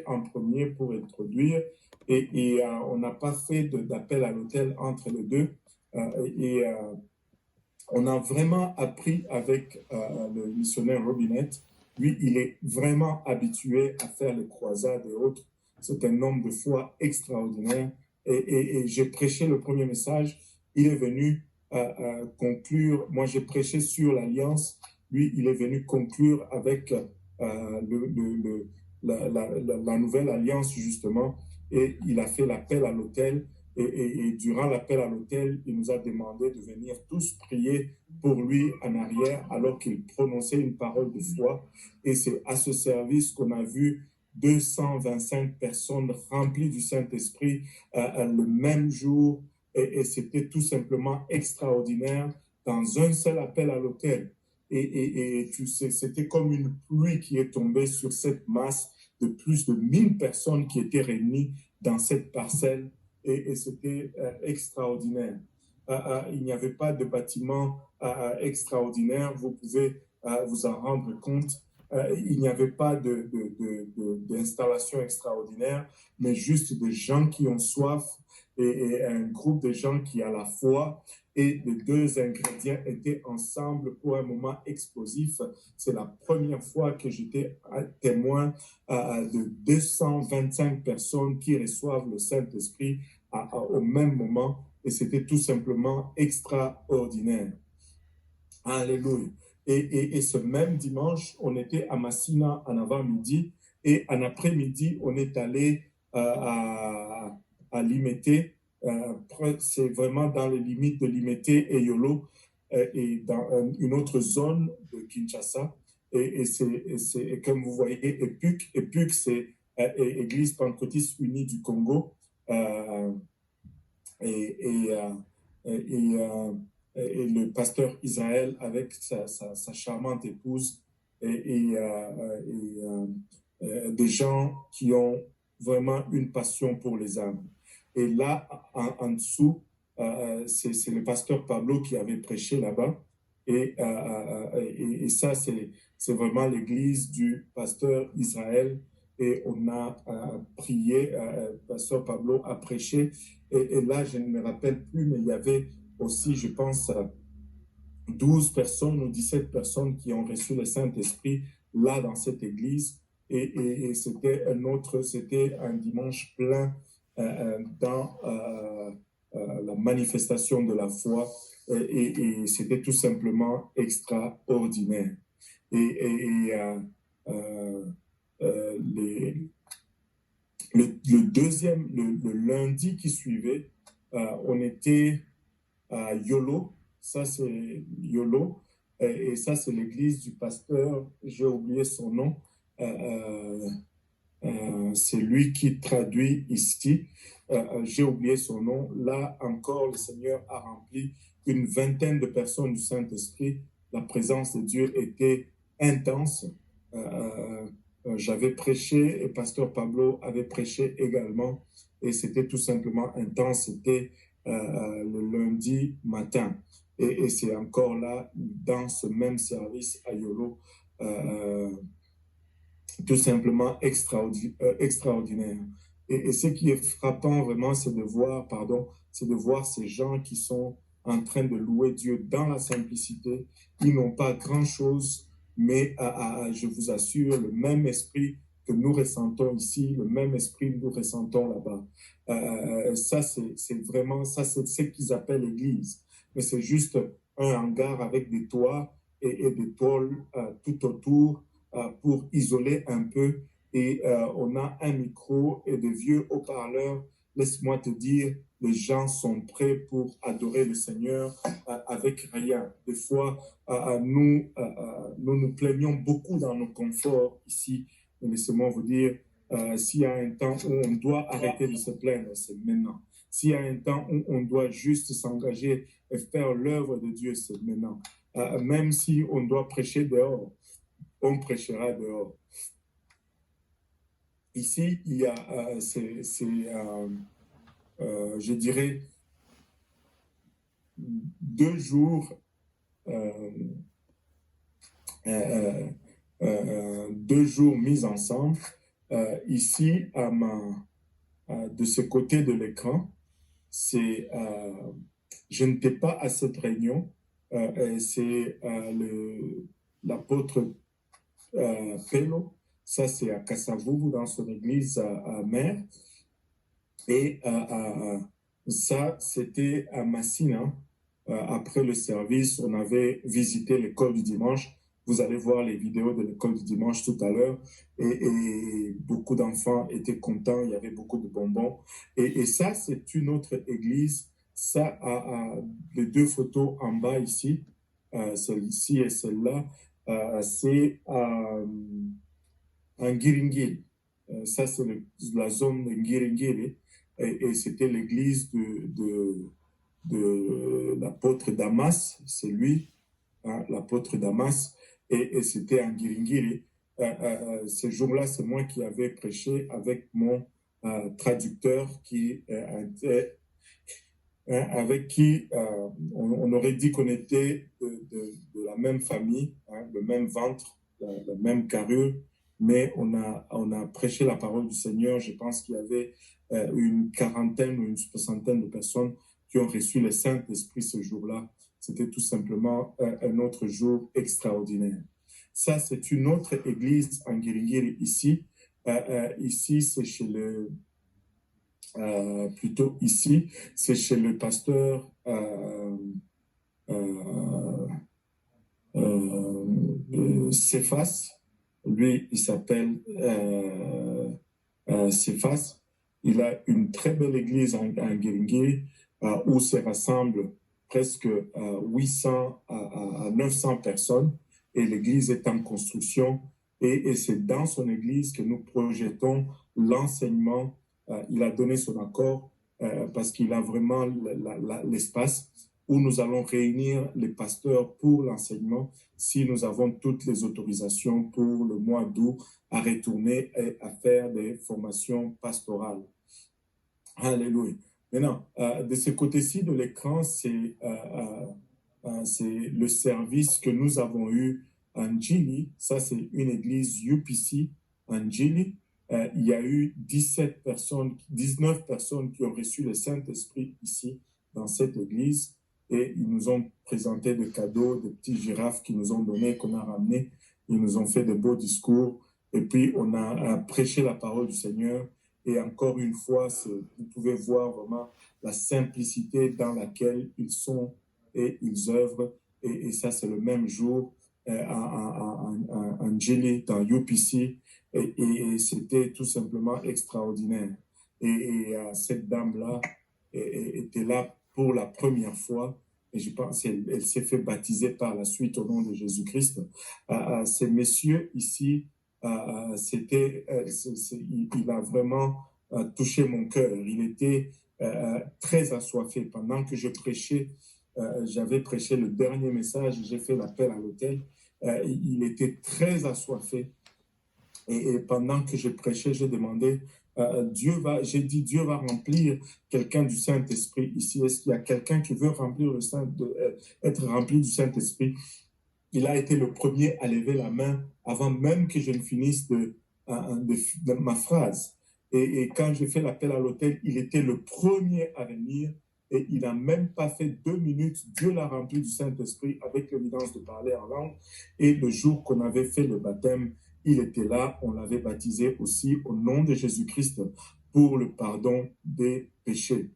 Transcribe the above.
en premier pour introduire on n'a pas fait d'appel à l'hôtel entre les deux. On a vraiment appris avec le missionnaire Robinette. Lui, il est vraiment habitué à faire les croisades et autres. C'est un homme de foi extraordinaire. Et j'ai prêché le premier message. Il est venu conclure. Moi, j'ai prêché sur l'alliance. Lui, il est venu conclure avec la nouvelle alliance, justement. Et il a fait l'appel à l'hôtel. Et durant l'appel à l'hôtel, il nous a demandé de venir tous prier pour lui en arrière alors qu'il prononçait une parole de foi. Et c'est à ce service qu'on a vu 225 personnes remplies du Saint-Esprit le même jour. Et c'était tout simplement extraordinaire dans un seul appel à l'hôtel. Et tu sais, c'était comme une pluie qui est tombée sur cette masse de plus de 1000 personnes qui étaient réunies dans cette parcelle. Et c'était extraordinaire. Il n'y avait pas de bâtiment extraordinaire, vous pouvez vous en rendre compte. Il n'y avait pas d'installation extraordinaire, mais juste des gens qui ont soif et un groupe de gens qui a la foi. Et les deux ingrédients étaient ensemble pour un moment explosif. C'est la première fois que j'étais témoin de 225 personnes qui reçoivent le Saint-Esprit au même moment, et c'était tout simplement extraordinaire. Alléluia. Et ce même dimanche, on était à Massina en avant-midi, et en après-midi, on est allé à Limete. C'est vraiment dans les limites de Limete et Yolo, et dans une autre zone de Kinshasa. Et comme vous voyez, EPUC, c'est Église Pentecôtiste Unie du Congo. Et le pasteur Israël avec sa charmante épouse des gens qui ont vraiment une passion pour les âmes. Et là, en dessous, c'est le pasteur Pablo qui avait prêché là-bas. Et ça, c'est vraiment l'église du pasteur Israël. Et on a prié, pasteur Pablo a prêché. Et là, je ne me rappelle plus, mais il y avait aussi, je pense, 12 personnes ou 17 personnes qui ont reçu le Saint-Esprit là dans cette église. Et c'était c'était un dimanche plein dans la manifestation de la foi. Et c'était tout simplement extraordinaire. Le lundi qui suivait, on était à Yolo. Ça, c'est Yolo. Et ça, c'est l'église du pasteur. J'ai oublié son nom. C'est lui qui traduit ici. J'ai oublié son nom. Là encore, le Seigneur a rempli une vingtaine de personnes du Saint-Esprit. La présence de Dieu était intense. J'avais prêché et pasteur Pablo avait prêché également. Et c'était tout simplement intense. C'était le lundi matin. Et c'est encore là, dans ce même service à Yolo, tout simplement extraordinaire. Et ce qui est frappant vraiment, c'est de voir ces gens qui sont en train de louer Dieu dans la simplicité. Ils n'ont pas grand-chose, mais je vous assure, le même esprit que nous ressentons ici, le même esprit que nous ressentons là-bas. Ça, c'est vraiment, ça, c'est ce qu'ils appellent l'Église. Mais c'est juste un hangar avec des toits et des tôles tout autour, pour isoler un peu. Et on a un micro et des vieux haut-parleurs. Laisse-moi te dire, les gens sont prêts pour adorer le Seigneur avec rien. Des fois, nous plaignons beaucoup dans nos conforts ici. Laissez-moi vous dire, s'il y a un temps où on doit arrêter de se plaindre, c'est maintenant. S'il y a un temps où on doit juste s'engager et faire l'œuvre de Dieu, c'est maintenant. Même si on doit prêcher dehors, on prêchera dehors. Ici, il y a, je dirais, 2 jours, 2 jours mis ensemble. Ici, de ce côté de l'écran, je n'étais pas à cette réunion. C'est l'apôtre Pelo. Ça, c'est à Kasavubu, dans son église mère. Et ça, c'était à Massina. Après le service, on avait visité l'école du dimanche. Vous allez voir les vidéos de l'école du dimanche tout à l'heure. Et beaucoup d'enfants étaient contents. Il y avait beaucoup de bonbons. Et ça, c'est une autre église. Ça, les deux photos en bas ici, celle-ci et celle-là, c'est en Ngiringiri. Ça, c'est la zone de Ngiringiri. Et c'était l'église de l'apôtre Damas, c'est lui, hein, l'apôtre Damas, et c'était en Ngiringiri. Ce jour-là, c'est moi qui avais prêché avec mon traducteur avec qui on aurait dit qu'on était de la même famille, hein, le même ventre, la même carrure, mais on a prêché la parole du Seigneur. Je pense qu'il y avait une quarantaine ou une soixantaine de personnes qui ont reçu le Saint-Esprit ce jour-là. C'était tout simplement un autre jour extraordinaire. Ça, c'est une autre église en Ngiringiri ici. Ici, c'est chez plutôt ici, c'est chez le pasteur Cephas. Lui, il s'appelle Cephas. Il a une très belle église en Ngiringiri où se rassemblent presque 800 à 900 personnes et l'église est en construction et c'est dans son église que nous projetons l'enseignement. Il a donné son accord parce qu'il a vraiment l'espace où nous allons réunir les pasteurs pour l'enseignement si nous avons toutes les autorisations pour le mois d'août à retourner et à faire des formations pastorales. Alléluia. Maintenant, de ce côté-ci de l'écran, c'est le service que nous avons eu en Gili. Ça, c'est une église UPC en Gili. Il y a eu 19 personnes qui ont reçu le Saint-Esprit ici, dans cette église. Et ils nous ont présenté des cadeaux, des petits girafes qu'ils nous ont donnés, qu'on a ramenés. Ils nous ont fait de beaux discours. Et puis, on a prêché la parole du Seigneur. Et encore une fois, vous pouvez voir vraiment la simplicité dans laquelle ils sont et ils œuvrent. Et ça, c'est le même jour en Gili, dans UPC. Et c'était tout simplement extraordinaire. Et cette dame-là était là pour la première fois. Et je pense qu'elle s'est fait baptiser par la suite au nom de Jésus-Christ. Ces messieurs ici, il a vraiment touché mon cœur. Il était très assoiffé. Pendant que je prêchais, j'avais prêché le dernier message, j'ai fait l'appel à l'autel. Il était très assoiffé. Et pendant que je prêchais, j'ai demandé, j'ai dit, Dieu va remplir quelqu'un du Saint-Esprit ici. Est-ce qu'il y a quelqu'un qui veut être rempli du Saint-Esprit? Il a été le premier à lever la main avant même que je ne finisse de ma phrase. Et quand j'ai fait l'appel à l'autel, il était le premier à venir et il n'a même pas fait 2 minutes. Dieu l'a rempli du Saint-Esprit avec l'évidence de parler en langue. Et le jour qu'on avait fait le baptême, il était là. On l'avait baptisé aussi au nom de Jésus-Christ pour le pardon des péchés.